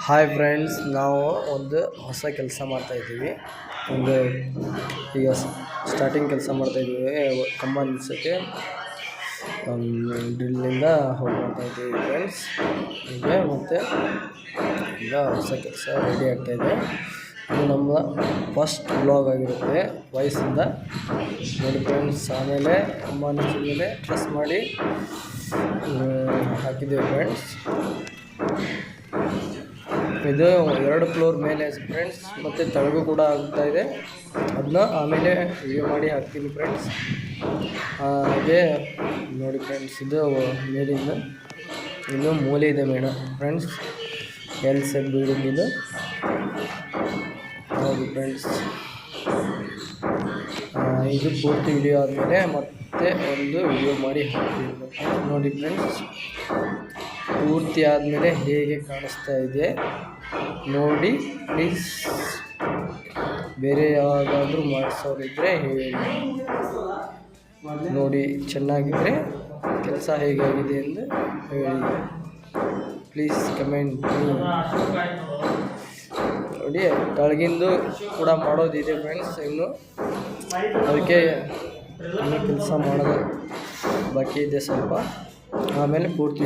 Hi friends, ನಾವು ಒಂದು ಹೊಸ ಕೆಲಸ ಮಾಡ್ತಾಯಿದ್ದೀವಿ. ಒಂದು ಈಗ ಸ್ಟಾರ್ಟಿಂಗ್ ಕೆಲಸ ಮಾಡ್ತಾಯಿದ್ದೀವಿ. ಕಂಬ ನಿಲ್ಸೋಕ್ಕೆ ಡ್ರಿಲ್ಲಿಂದ ಹೋಗಿ ಮಾಡ್ತಾಯಿದ್ದೀವಿ ಫ್ರೆಂಡ್ಸ್. ಹೀಗೆ ಮತ್ತು ಈಗ ಹೊಸ ಕೆಲಸ ರೆಡಿ ಆಗ್ತಾಯಿದೆ. ಇದು ನಮ್ಮ ಫಸ್ಟ್ ಬ್ಲಾಗ್ ಆಗಿರುತ್ತೆ ವಯಸ್ಸಿಂದ ನೋಡಿ ಫ್ರೆಂಡ್ಸ್. ಆಮೇಲೆ ಕಂಬ ನಿಲ್ಸಿದ ಮೇಲೆ ಪ್ರೆಸ್ ಮಾಡಿ ಹಾಕಿದ್ದೇವೆ ಫ್ರೆಂಡ್ಸ್. ಇದು 2 ಫ್ಲೋರ್ ಮೇಲೆ ಫ್ರೆಂಡ್ಸ್, ಮತ್ತು ತೆಳಗೂ ಕೂಡ ಆಗ್ತಾಯಿದೆ. ಅದನ್ನ ಆಮೇಲೆ ವಿಡಿಯೋ ಮಾಡಿ ಹಾಕ್ತೀನಿ ಫ್ರೆಂಡ್ಸ್. ಹಾಗೆ ನೋಡಿ ಫ್ರೆಂಡ್ಸ್, ಇದು ಮೇಲಿಂದ ಇನ್ನು ಮೂಲೆ ಇದೆ madam friends. L shed building ಇದು ಹೌದು ಫ್ರೆಂಡ್ಸ್. ಇದು ಪೂರ್ತಿ ವಿಡಿಯೋ ಆದಮೇಲೆ ಮತ್ತೆ ಒಂದು ವಿಡಿಯೋ ಮಾಡಿ ಹಾಕ್ತೀನಿ ನೋಡಿ ಫ್ರೆಂಡ್ಸ್. ಪೂರ್ತಿ ಆದಮೇಲೆ ಹೇಗೆ ಕಾಣಿಸ್ತಾ ಇದೆ ನೋಡಿ ಪ್ಲೀಸ್. ಬೇರೆ ಯಾವುದಾದ್ರೂ ಮಾಡಿಸೋರಿದ್ದರೆ ಹೇಳಿ ನೋಡಿ. ಚೆನ್ನಾಗಿದ್ದರೆ ಕೆಲಸ ಹೇಗಾಗಿದೆ ಎಂದು ಹೇಳಿ ಪ್ಲೀಸ್ ಕಮೆಂಟ್ ನೋಡಿ. ಕೆಳಗಿಂದು ಕೂಡ ಮಾಡೋದಿದೆ ಫ್ರೆಂಡ್ಸ್. ಇನ್ನು ಅದಕ್ಕೆ ಇನ್ನೂ ಕೆಲಸ ಮಾಡೋದು ಬಾಕಿ ಇದೆ ಸ್ವಲ್ಪ. ಆಮೇಲೆ ಪೂರ್ತಿ